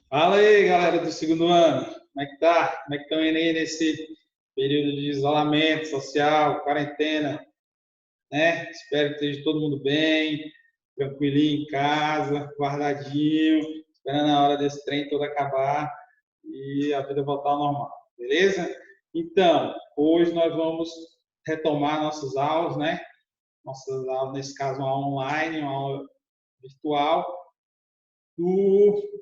Fala aí, galera do segundo ano. Como é que tá? Como é que estão indo aí nesse período de isolamento social, quarentena, né? Espero que esteja todo mundo bem, tranquilinho em casa, guardadinho, esperando a hora desse trem todo acabar e a vida voltar ao normal, beleza? Então, hoje nós vamos retomar nossas aulas, né? Nossas aulas, nesse caso, uma aula online, uma aula virtual, do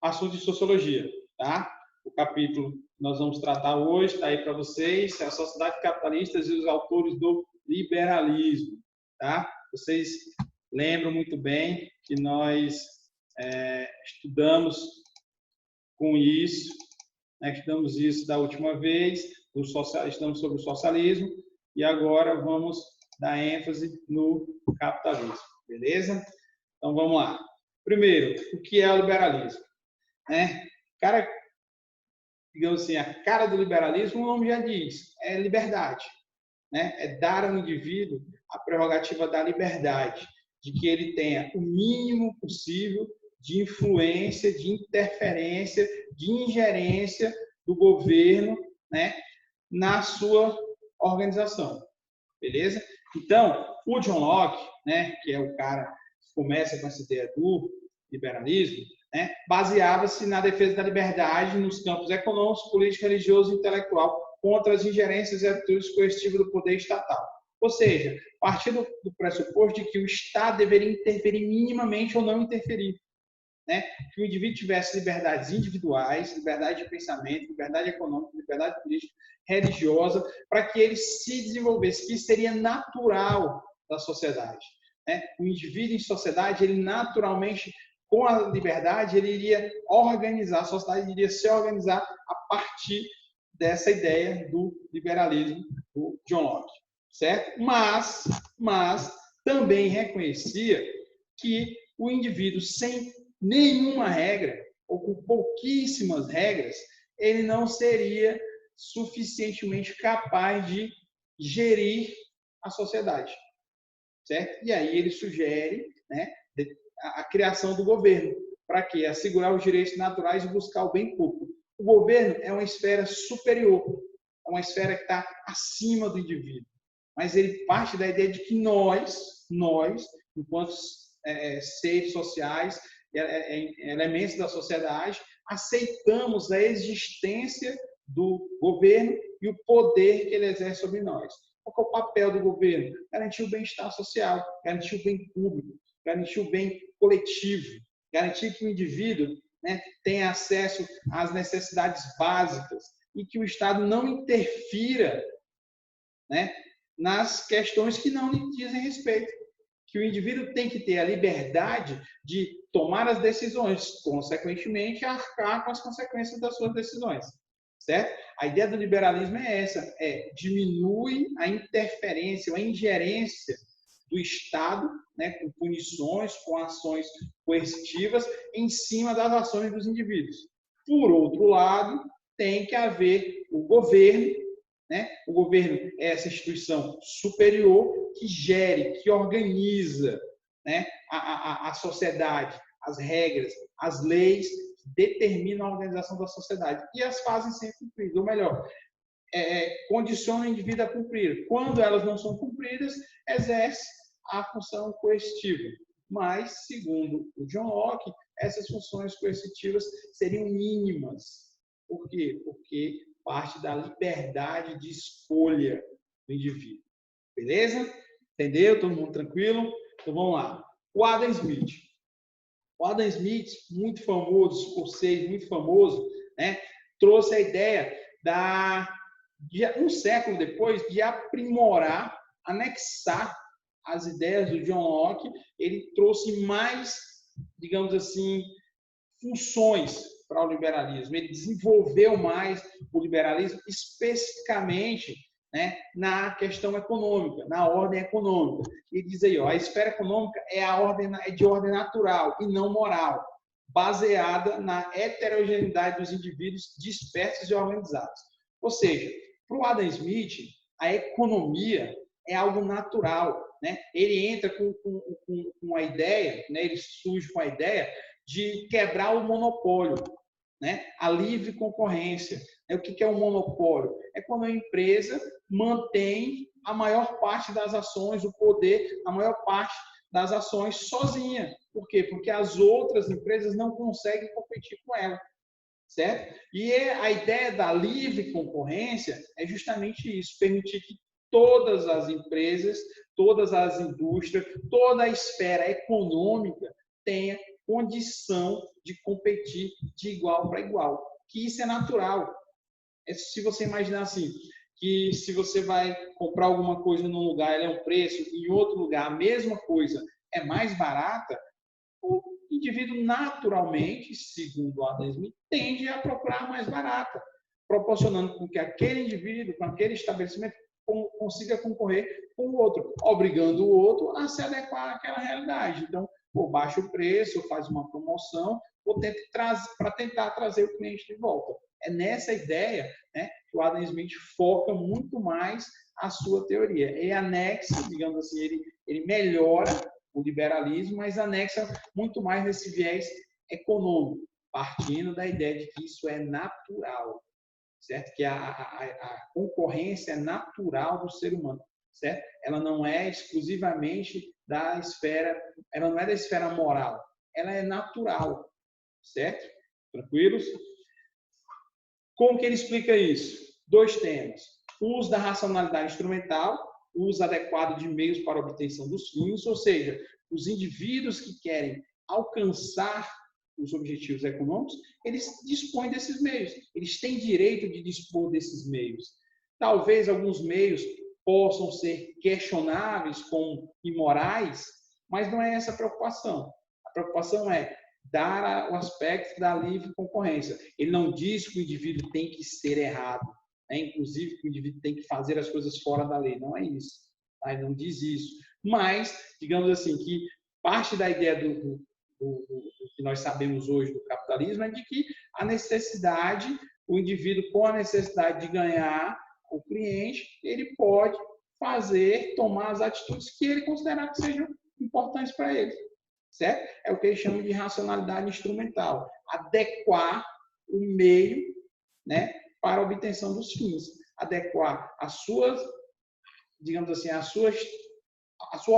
assunto de sociologia, tá? O capítulo que nós vamos tratar hoje está aí para vocês, é a sociedade capitalista e os autores do liberalismo, tá? Vocês lembram muito bem que nós estudamos com isso, né? Estudamos isso da última vez, estamos sobre o socialismo e agora vamos dar ênfase no capitalismo, beleza? Então vamos lá. Primeiro, o que é o liberalismo? Né? Cara, digamos assim, a cara do liberalismo, o nome já diz, é liberdade, né? É dar ao indivíduo a prerrogativa da liberdade, de que ele tenha o mínimo possível de influência, de interferência, de ingerência do governo, né, na sua organização, beleza? Então, o John Locke, né, que é o cara que começa com essa ideia do liberalismo, né, baseava-se na defesa da liberdade nos campos econômico, político, religioso e intelectual contra as ingerências e atitudes coercitivas do poder estatal. Ou seja, partindo do pressuposto de que o Estado deveria interferir minimamente ou não interferir, né? Que o indivíduo tivesse liberdades individuais, liberdade de pensamento, liberdade econômica, liberdade política, religiosa, para que ele se desenvolvesse, que isso seria natural da sociedade, né? O indivíduo em sociedade, ele naturalmente, com a liberdade, ele iria organizar, a sociedade iria se organizar a partir dessa ideia do liberalismo do John Locke, certo? Mas também reconhecia que o indivíduo sem nenhuma regra, ou com pouquíssimas regras, ele não seria suficientemente capaz de gerir a sociedade, certo? E aí ele sugere, né, a criação do governo. Para quê? Assegurar os direitos naturais e buscar o bem público. O governo é uma esfera superior, é uma esfera que está acima do indivíduo. Mas ele parte da ideia de que nós enquanto seres sociais, elementos da sociedade, aceitamos a existência do governo e o poder que ele exerce sobre nós. Qual é o papel do governo? Garantir o bem-estar social, garantir o bem público, garantir o bem coletivo, garantir que o indivíduo, né, tenha acesso às necessidades básicas e que o Estado não interfira, né, nas questões que não lhe dizem respeito. Que o indivíduo tem que ter a liberdade de tomar as decisões, consequentemente, arcar com as consequências das suas decisões. Certo? A ideia do liberalismo é essa, diminui a interferência, a ingerência do Estado, né, com punições, com ações coercitivas em cima das ações dos indivíduos. Por outro lado, tem que haver o governo, né? O governo é essa instituição superior que gere, que organiza, né, a sociedade, as regras, as leis determinam a organização da sociedade e as fazem ser cumpridas, ou melhor, condicionam o indivíduo a cumprir. Quando elas não são cumpridas, exerce a função coercitiva. Mas, segundo o John Locke, essas funções coercitivas seriam mínimas. Por quê? Porque parte da liberdade de escolha do indivíduo. Beleza? Entendeu? Todo mundo tranquilo? Então vamos lá. O Adam Smith. O Adam Smith, muito famoso, escocês, muito famoso, né, trouxe a ideia um século depois, de aprimorar, anexar as ideias do John Locke. Ele trouxe mais, digamos assim, funções para o liberalismo. Ele desenvolveu mais o liberalismo especificamente, né, na questão econômica, na ordem econômica. Ele diz aí, ó, a esfera econômica é de ordem natural e não moral, baseada na heterogeneidade dos indivíduos dispersos e organizados. Ou seja, para o Adam Smith, a economia é algo natural, né? Ele entra com a ideia, né, ele surge com a ideia de quebrar o monopólio, né? A livre concorrência. O que é um monopólio? É quando a empresa mantém a maior parte das ações, o poder, a maior parte das ações sozinha. Por quê? Porque as outras empresas não conseguem competir com ela, certo? E a ideia da livre concorrência é justamente isso, permitir que todas as empresas, todas as indústrias, toda a esfera econômica tenha condição de competir de igual para igual, que isso é natural. Se você imaginar assim, que se você vai comprar alguma coisa num lugar, ela é um preço, e em outro lugar a mesma coisa é mais barata, o indivíduo naturalmente, segundo Adam Smith, tende a procurar mais barata, proporcionando com que aquele indivíduo, com aquele estabelecimento, consiga concorrer com o outro, obrigando o outro a se adequar àquela realidade. Então, baixa o preço, faz uma promoção, para tentar trazer o cliente de volta. É nessa ideia, né, que o Adam Smith foca muito mais a sua teoria. Ele anexa, digamos assim, ele melhora o liberalismo, mas anexa muito mais nesse viés econômico, partindo da ideia de que isso é natural, certo? Que a concorrência é natural do ser humano, certo? Ela não é exclusivamente da esfera, ela não é da esfera moral, ela é natural, certo? Tranquilos? Como que ele explica isso? 2 temas. O uso da racionalidade instrumental, o uso adequado de meios para a obtenção dos fins, ou seja, os indivíduos que querem alcançar os objetivos econômicos, eles dispõem desses meios, eles têm direito de dispor desses meios. Talvez alguns meios possam ser questionáveis como imorais, mas não é essa a preocupação. A preocupação é dar o aspecto da livre concorrência. Ele não diz que o indivíduo tem que ser errado, né? Inclusive que o indivíduo tem que fazer as coisas fora da lei. Não é isso. Tá? Ele não diz isso. Mas, digamos assim, que parte da ideia do que nós sabemos hoje do capitalismo é de que a necessidade, o indivíduo com a necessidade de ganhar o cliente, ele pode tomar as atitudes que ele considerar que sejam importantes para ele. Certo? É o que eles chamam de racionalidade instrumental. Adequar o meio, né, para a obtenção dos fins. Adequar as suas, digamos assim, a sua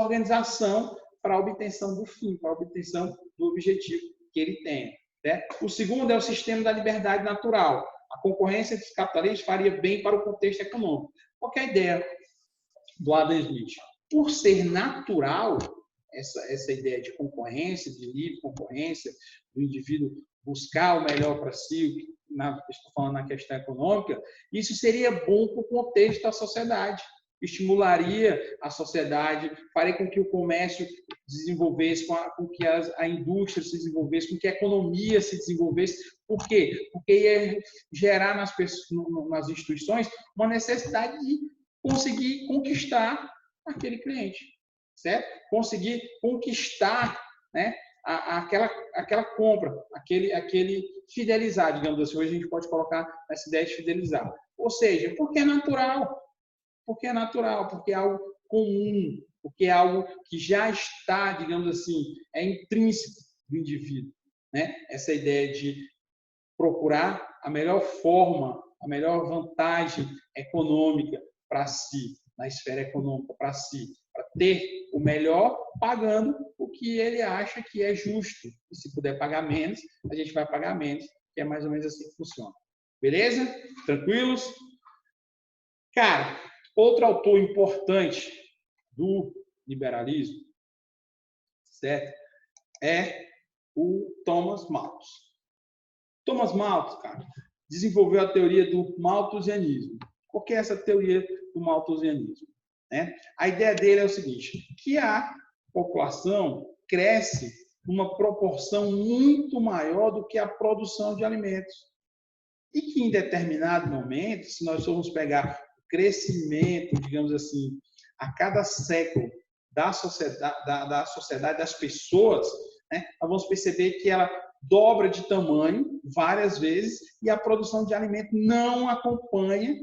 organização para a obtenção do fim, para a obtenção do objetivo que ele tem. Certo? O segundo é o sistema da liberdade natural. A concorrência entre os capitalistas faria bem para o contexto econômico. Qual é a ideia do Adam Smith? Por ser natural, essa ideia de concorrência, de livre concorrência, do indivíduo buscar o melhor para si, estou falando na questão econômica, isso seria bom para o contexto da sociedade. Estimularia a sociedade, faria com que o comércio desenvolvesse, com que a indústria se desenvolvesse, com que a economia se desenvolvesse. Por quê? Porque ia gerar nas instituições uma necessidade de conseguir conquistar aquele cliente. Certo? Conseguir conquistar, né, aquela compra, aquele fidelizar, digamos assim. Hoje a gente pode colocar essa ideia de fidelizar. Ou seja, porque é natural. Porque é natural, porque é algo comum, porque é algo que já está, digamos assim, é intrínseco do indivíduo. Né? Essa ideia de procurar a melhor forma, a melhor vantagem econômica para si, na esfera econômica para si, para ter o melhor pagando o que ele acha que é justo. E se puder pagar menos, a gente vai pagar menos, que é mais ou menos assim que funciona. Beleza? Tranquilos? Cara, outro autor importante do liberalismo, certo? É o Thomas Malthus. Thomas Malthus, cara, desenvolveu a teoria do malthusianismo. Qual que é essa teoria do malthusianismo? Né? A ideia dele é o seguinte, que a população cresce numa proporção muito maior do que a produção de alimentos. E que em determinado momento, se nós formos pegar o crescimento, digamos assim, a cada século da sociedade das pessoas, né, nós vamos perceber que ela dobra de tamanho várias vezes e a produção de alimento não acompanha,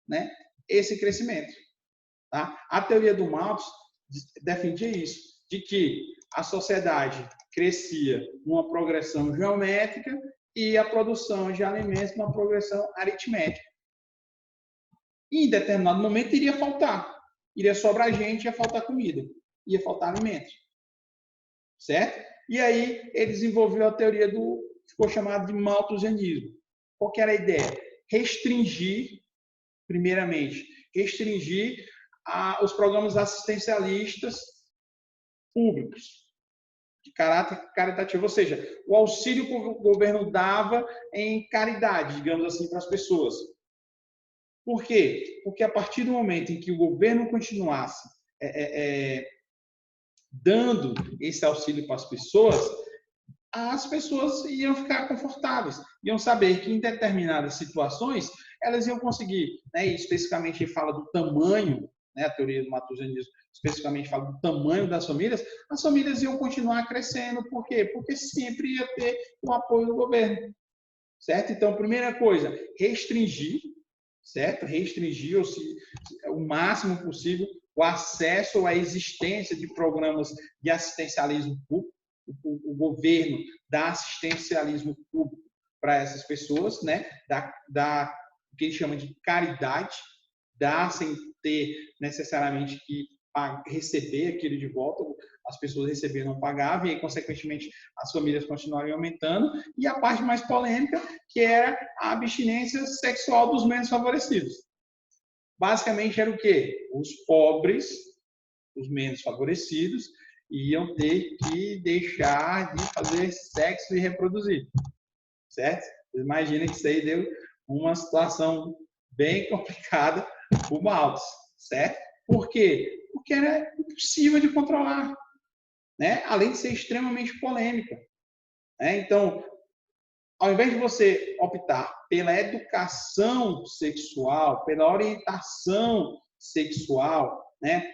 né, esse crescimento. Tá? A teoria do Malthus defendia isso, de que a sociedade crescia numa progressão geométrica e a produção de alimentos numa progressão aritmética. E em determinado momento iria faltar. Iria sobrar gente, ia faltar comida, ia faltar alimentos. Certo? E aí ele desenvolveu a teoria ficou chamado de malthusianismo. Qual que era a ideia? Restringir, primeiramente, os programas assistencialistas públicos, de caráter caritativo, ou seja, o auxílio que o governo dava em caridade, digamos assim, para as pessoas. Por quê? Porque a partir do momento em que o governo continuasse dando esse auxílio para as pessoas iam ficar confortáveis, iam saber que em determinadas situações elas iam conseguir, né, e especificamente fala do tamanho, né, a teoria do malthusianismo especificamente fala do tamanho das famílias, as famílias iam continuar crescendo. Por quê? Porque sempre ia ter o apoio do governo. Certo? Então, primeira coisa, restringir, certo? Restringir o máximo possível o acesso à existência de programas de assistencialismo público. O governo dá assistencialismo público para essas pessoas, né? Dá o que eles chamam de caridade, dá sem ter necessariamente que receber aquilo de volta. As pessoas recebiam, não pagavam, e aí, consequentemente, as famílias continuariam aumentando. E a parte mais polêmica, que era a abstinência sexual dos menos favorecidos. Basicamente, era o quê? Os pobres, os menos favorecidos, iam ter que deixar de fazer sexo e reproduzir. Certo? Imagina que isso aí deu uma situação bem complicada para o Malthus. Certo? Por quê? Porque era impossível de controlar, né? Além de ser extremamente polêmica. Né? Então, ao invés de você optar pela educação sexual, pela orientação sexual, né?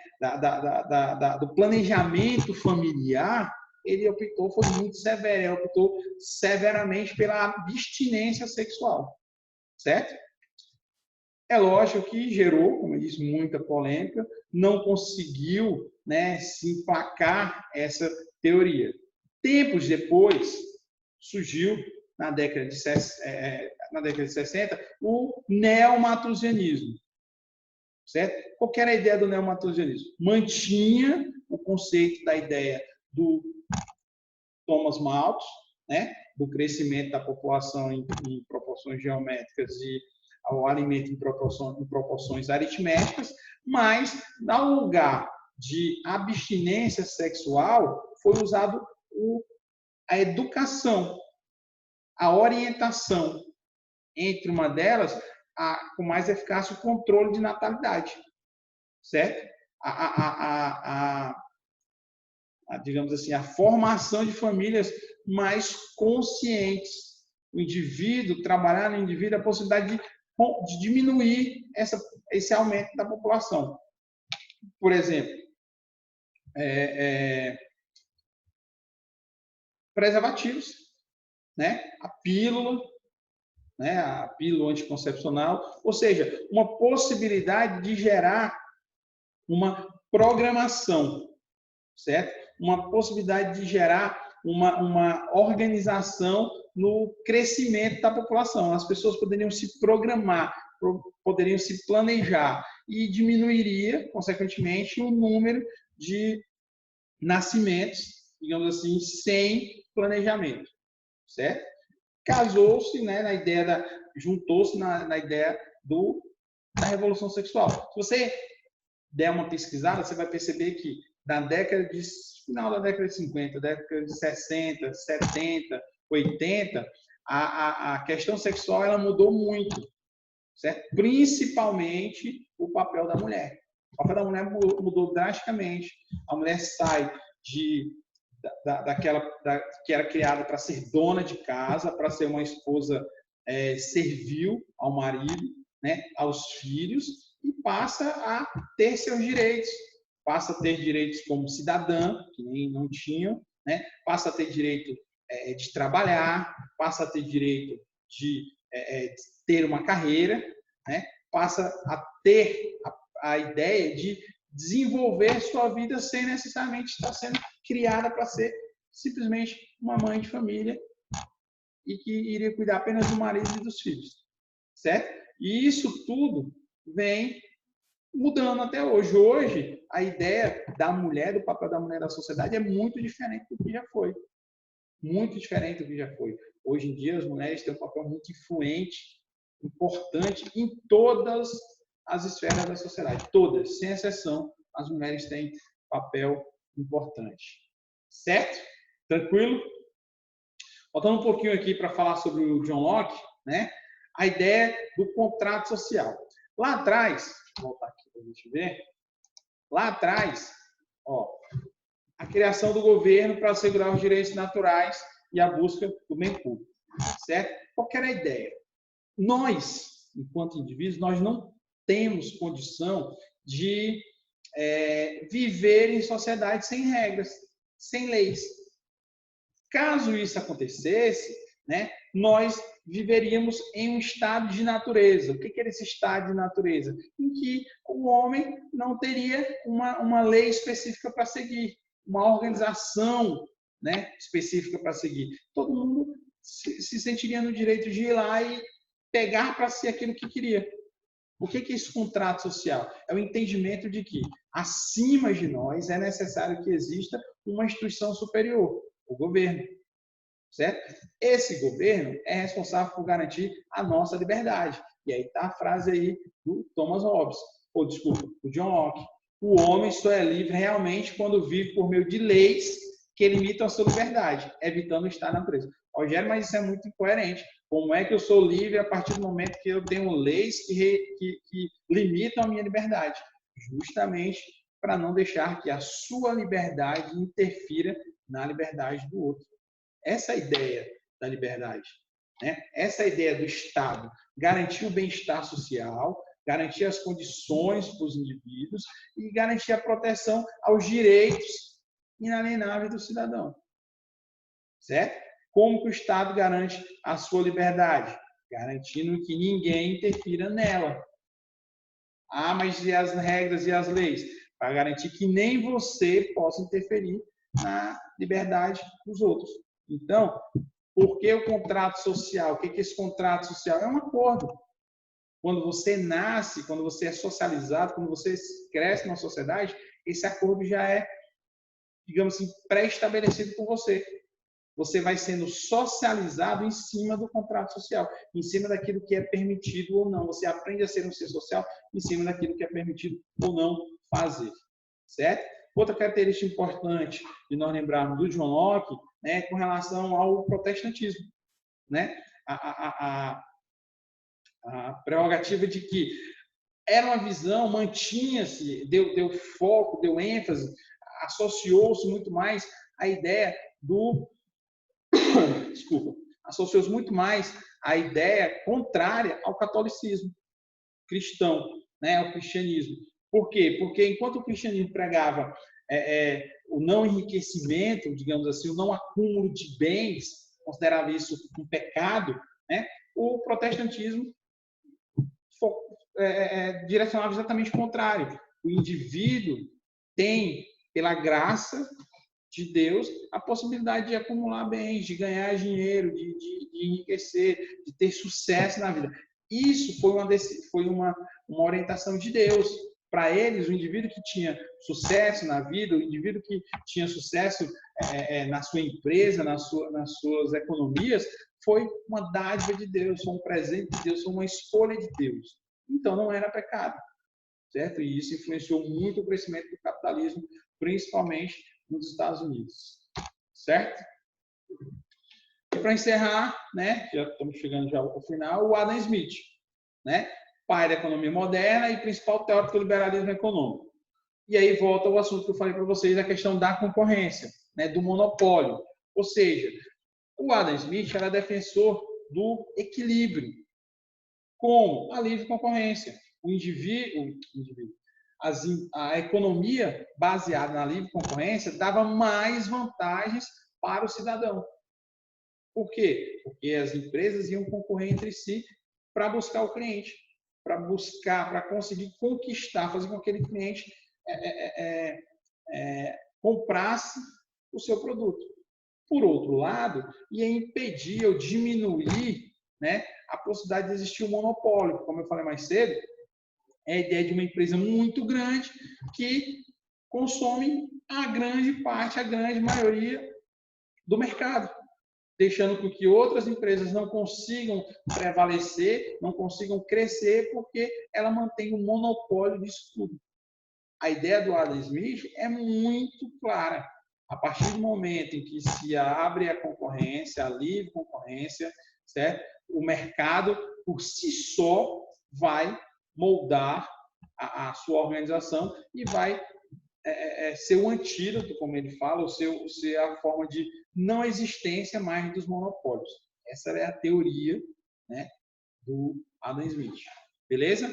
Do planejamento familiar, ele foi muito severo, ele optou severamente pela abstinência sexual. Certo? É lógico que gerou, como eu disse, muita polêmica, não conseguiu, né, se emplacar essa teoria. Tempos depois, surgiu, na década de 60, o neomalthusianismo. Certo? Qual que era a ideia do neomalthusianismo? Mantinha o conceito da ideia do Thomas Malthus, né, do crescimento da população em proporções geométricas e ao alimento em proporções aritméticas, mas, no lugar de abstinência sexual, foi usado a educação, a orientação. Entre uma delas, com mais eficácia, o controle de natalidade. Certo? Digamos assim, a formação de famílias mais conscientes. O indivíduo, trabalhar no indivíduo, a possibilidade de diminuir esse aumento da população. Por exemplo, preservativos, né? A pílula anticoncepcional, ou seja, uma possibilidade de gerar uma programação, certo? Uma possibilidade de gerar uma organização no crescimento da população. As pessoas poderiam se programar, poderiam se planejar e diminuiria, consequentemente, o número de nascimentos, digamos assim, sem planejamento, certo? Casou-se, né, juntou-se na ideia da revolução sexual. Se você der uma pesquisada, você vai perceber que final da década de 50, década de 60, 70, 80, a questão sexual ela mudou muito, certo? Principalmente o papel da mulher. O papel da mulher mudou drasticamente. A mulher sai daquela que era criada para ser dona de casa, para ser uma esposa servil ao marido, né, aos filhos, e passa a ter seus direitos. Passa a ter direitos como cidadã, que nem não tinham, né? Passa a ter direito de trabalhar, passa a ter direito de ter uma carreira, né? Passa a ter a ideia de desenvolver sua vida sem necessariamente estar sendo criada para ser simplesmente uma mãe de família e que iria cuidar apenas do marido e dos filhos, certo? E isso tudo vem mudando até hoje. Hoje, a ideia da mulher, do papel da mulher na sociedade é muito diferente do que já foi. Muito diferente do que já foi. Hoje em dia, as mulheres têm um papel muito influente, importante em todas as esferas da sociedade. Todas, sem exceção, as mulheres têm papel importante. Certo? Tranquilo? Voltando um pouquinho aqui para falar sobre o John Locke, né? A ideia do contrato social. Lá atrás, vou voltar aqui para a gente ver. Lá atrás, ó, a criação do governo para assegurar os direitos naturais e a busca do bem público, certo? Qual que era a ideia? Nós, enquanto indivíduos, nós não temos condição de viver em sociedade sem regras, sem leis. Caso isso acontecesse, né, nós viveríamos em um estado de natureza. O que era esse estado de natureza? Em que o homem não teria uma lei específica para seguir, uma organização, né, específica para seguir. Todo mundo se sentiria no direito de ir lá e pegar para si aquilo que queria. O que é esse contrato social? É o entendimento de que, acima de nós, é necessário que exista uma instituição superior, o governo. Certo? Esse governo é responsável por garantir a nossa liberdade. E aí está a frase aí do Thomas Hobbes, ou desculpa, do John Locke. O homem só é livre realmente quando vive por meio de leis que limitam a sua liberdade, evitando estar na natureza. Rogério, mas isso é muito incoerente. Como é que eu sou livre a partir do momento que eu tenho leis que limitam a minha liberdade? Justamente para não deixar que a sua liberdade interfira na liberdade do outro. Essa é a ideia da liberdade, né? Essa é a ideia do Estado, garantir o bem-estar social, garantir as condições para os indivíduos e garantir a proteção aos direitos inalienáveis do cidadão. Certo? Como que o Estado garante a sua liberdade? Garantindo que ninguém interfira nela. Ah, mas e as regras e as leis? Para garantir que nem você possa interferir na liberdade dos outros. Então, por que o contrato social? O que é esse contrato social? É um acordo. Quando você nasce, quando você é socializado, quando você cresce na sociedade, esse acordo já é, digamos assim, pré-estabelecido por você. Você vai sendo socializado em cima do contrato social, em cima daquilo que é permitido ou não. Você aprende a ser um ser social em cima daquilo que é permitido ou não fazer. Certo? Outra característica importante de nós lembrarmos do John Locke, né, com relação ao protestantismo, né? A prerrogativa de que era uma visão, mantinha-se, deu foco, deu ênfase, associou-se muito mais à ideia do associou-se muito mais à ideia contrária ao catolicismo cristão, né, ao cristianismo. Por quê? Porque enquanto o cristianismo pregava o não enriquecimento, digamos assim, o não acúmulo de bens, considerava isso um pecado, né, o protestantismo direcionava exatamente o contrário. O indivíduo tem, pela graça de Deus, a possibilidade de acumular bens, de ganhar dinheiro, de enriquecer, de ter sucesso na vida. Isso foi uma orientação de Deus. Para eles, o indivíduo que tinha sucesso na vida, o indivíduo que tinha sucesso na sua empresa, nas suas economias, foi uma dádiva de Deus, foi um presente de Deus, foi uma escolha de Deus. Então, não era pecado, certo? E isso influenciou muito o crescimento do capitalismo, principalmente nos Estados Unidos, certo? E para encerrar, né, já estamos chegando já ao final, o Adam Smith, né, pai da economia moderna e principal teórico do liberalismo econômico. E aí volta ao assunto que eu falei para vocês, a questão da concorrência, né, do monopólio. Ou seja, o Adam Smith era defensor do equilíbrio. Como? A livre concorrência. A economia baseada na livre concorrência dava mais vantagens para o cidadão. Por quê? Porque as empresas iam concorrer entre si para buscar o cliente, para conseguir conquistar, fazer com que aquele cliente comprasse o seu produto. Por outro lado, ia impedir ou diminuir, né, a possibilidade de existir um monopólio. Como eu falei mais cedo, é a ideia de uma empresa muito grande que consome a grande parte, a grande maioria do mercado, deixando com que outras empresas não consigam prevalecer, não consigam crescer, porque ela mantém o monopólio disso tudo. A ideia do Adam Smith é muito clara. A partir do momento em que se abre a concorrência, a livre concorrência, certo? O mercado, por si só, vai moldar a sua organização e vai ser o antídoto, como ele fala, ou ser a forma de não existência mais dos monopólios. Essa é a teoria, né, do Adam Smith. Beleza?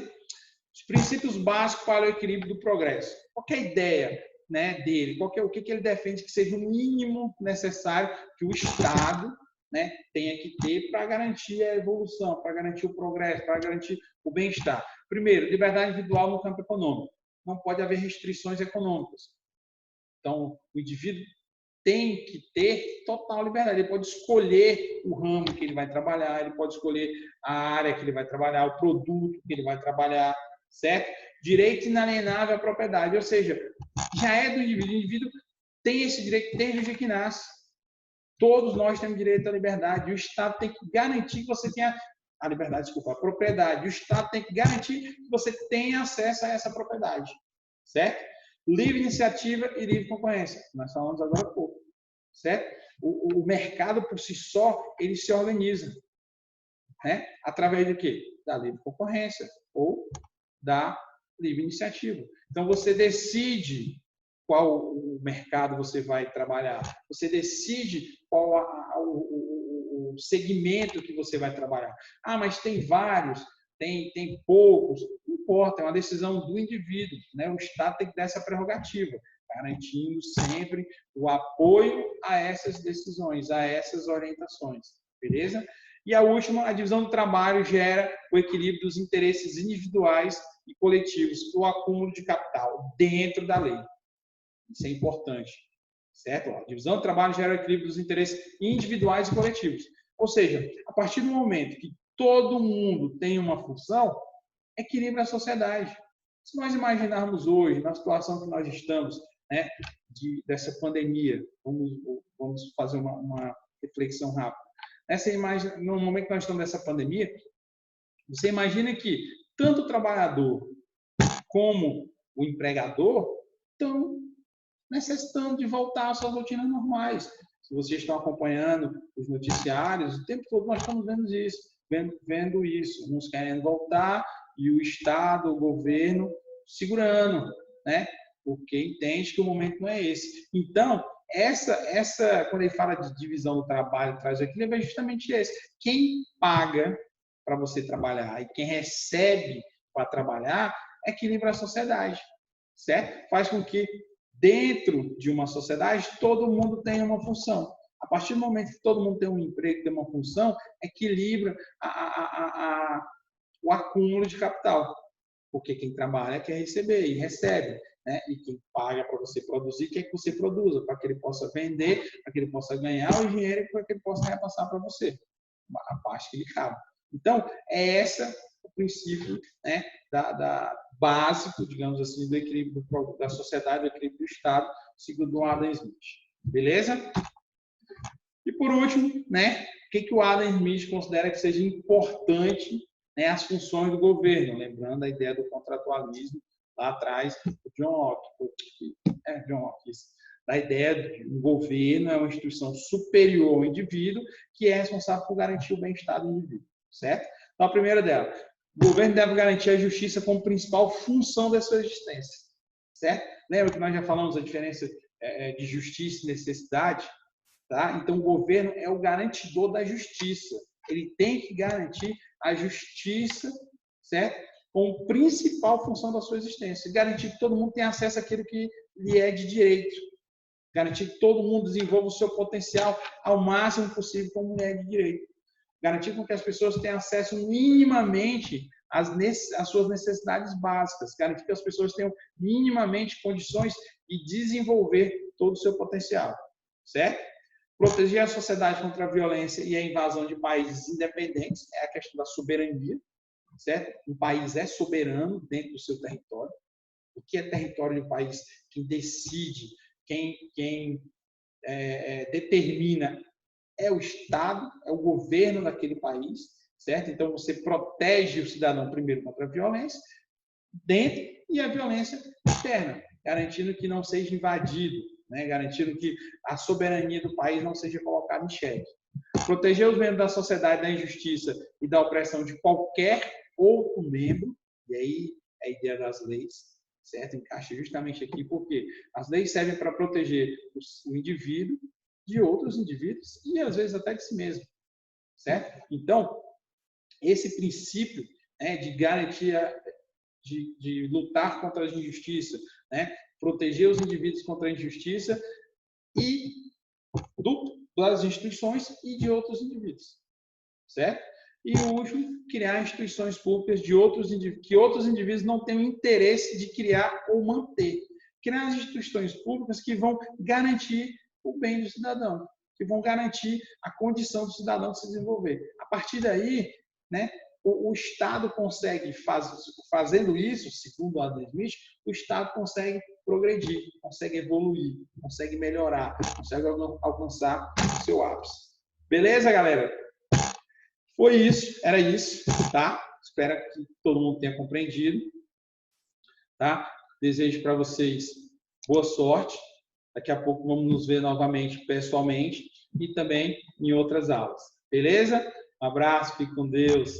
Os princípios básicos para o equilíbrio do progresso. Qual é a ideia, né, dele? O que ele defende que seja o mínimo necessário que o Estado, né, tenha que ter para garantir a evolução, para garantir o progresso, para garantir o bem-estar? Primeiro, liberdade individual no campo econômico. Não pode haver restrições econômicas. Então, o indivíduo tem que ter total liberdade. Ele pode escolher o ramo que ele vai trabalhar, ele pode escolher a área que ele vai trabalhar, o produto que ele vai trabalhar, certo? Direito inalienável à propriedade, ou seja, já é do indivíduo. O indivíduo tem esse direito desde o dia que nasce. Todos nós temos direito à liberdade. E o Estado tem que garantir que você tenha a liberdade, desculpa, a propriedade. O Estado tem que garantir que você tenha acesso a essa propriedade, certo? Livre iniciativa e livre concorrência. Nós falamos agora há pouco, certo? O mercado por si só, ele se organiza, né? Através de quê? Da livre concorrência ou da livre iniciativa. Então, você decide qual o mercado você vai trabalhar. Você decide qual o segmento que você vai trabalhar. Ah, mas tem vários, tem poucos. Não importa, é uma decisão do indivíduo, né? O Estado tem que dar essa prerrogativa, garantindo sempre o apoio a essas decisões, a essas orientações. Beleza? E a última, a divisão do trabalho gera o equilíbrio dos interesses individuais e coletivos, o acúmulo de capital dentro da lei. Isso é importante, certo? A divisão do trabalho gera o equilíbrio dos interesses individuais e coletivos. Ou seja, a partir do momento que todo mundo tem uma função, equilibra a sociedade. Se nós imaginarmos hoje, na situação que nós estamos, né, dessa pandemia, vamos fazer uma reflexão rápida. No momento que nós estamos nessa pandemia, você imagina que tanto o trabalhador como o empregador estão necessitando de voltar às suas rotinas normais. Se vocês estão acompanhando os noticiários, o tempo todo nós estamos vendo isso. Uns querendo voltar e o Estado, o governo, segurando, né? Porque entende que o momento não é esse. Então, quando ele fala de divisão do trabalho, traz o equilíbrio, é justamente esse. Quem paga para você trabalhar e quem recebe para trabalhar, equilibra a sociedade, certo? Faz com que dentro de uma sociedade todo mundo tenha uma função. A partir do momento que todo mundo tem um emprego, tem uma função, equilibra o acúmulo de capital. Porque quem trabalha quer receber e recebe, né? E quem paga para você produzir quer que você produza, para que ele possa vender, para que ele possa ganhar o dinheiro e para que ele possa repassar para você a parte que lhe cabe. Então, é esse o princípio, né, básico, digamos assim, do equilíbrio da sociedade, do equilíbrio do Estado, segundo o Adam Smith. Beleza? E por último, né, o que o Adam Smith considera que seja importante, né, as funções do governo, lembrando a ideia do contratualismo lá atrás do John Locke, da ideia de que um governo é uma instituição superior ao indivíduo que é responsável por garantir o bem-estar do indivíduo, certo? Então, a primeira dela, o governo deve garantir a justiça como principal função da sua existência, certo? Lembra que nós já falamos a diferença de justiça e necessidade? Tá? Então, o governo é o garantidor da justiça. Ele tem que garantir a justiça, certo? Como principal função da sua existência. Garantir que todo mundo tenha acesso àquilo que lhe é de direito. Garantir que todo mundo desenvolva o seu potencial ao máximo possível como lhe é de direito. Garantir com que as pessoas tenham acesso minimamente as suas necessidades básicas, garantir que as pessoas tenham minimamente condições de desenvolver todo o seu potencial, certo? Proteger a sociedade contra a violência e a invasão de países independentes é a questão da soberania, certo? Um país é soberano dentro do seu território. O que é território de um país? Quem decide, quem determina é o Estado, é o governo daquele país, certo? Então, você protege o cidadão primeiro contra a violência dentro e a violência externa, garantindo que não seja invadido, né? Garantindo que a soberania do país não seja colocada em xeque. Proteger os membros da sociedade da injustiça e da opressão de qualquer outro membro, e aí é a ideia das leis, certo? Encaixa justamente aqui, porque as leis servem para proteger o indivíduo de outros indivíduos e, às vezes, até de si mesmo, certo? Então, esse princípio, né, de garantia, de lutar contra a injustiça, né, proteger os indivíduos contra a injustiça e das instituições e de outros indivíduos, certo? E o último, criar instituições públicas que outros indivíduos não têm o interesse de criar ou manter. Criar as instituições públicas que vão garantir o bem do cidadão, que vão garantir a condição do cidadão se desenvolver. A partir daí, né, o Estado consegue, fazendo isso, segundo Adam Smith, o Estado consegue progredir, consegue evoluir, consegue melhorar, consegue alcançar o seu ápice. Beleza, galera? Foi isso, era isso, tá? Espero que todo mundo tenha compreendido, tá? Desejo para vocês boa sorte. Daqui a pouco vamos nos ver novamente pessoalmente e também em outras aulas. Beleza? Um abraço, fique com Deus.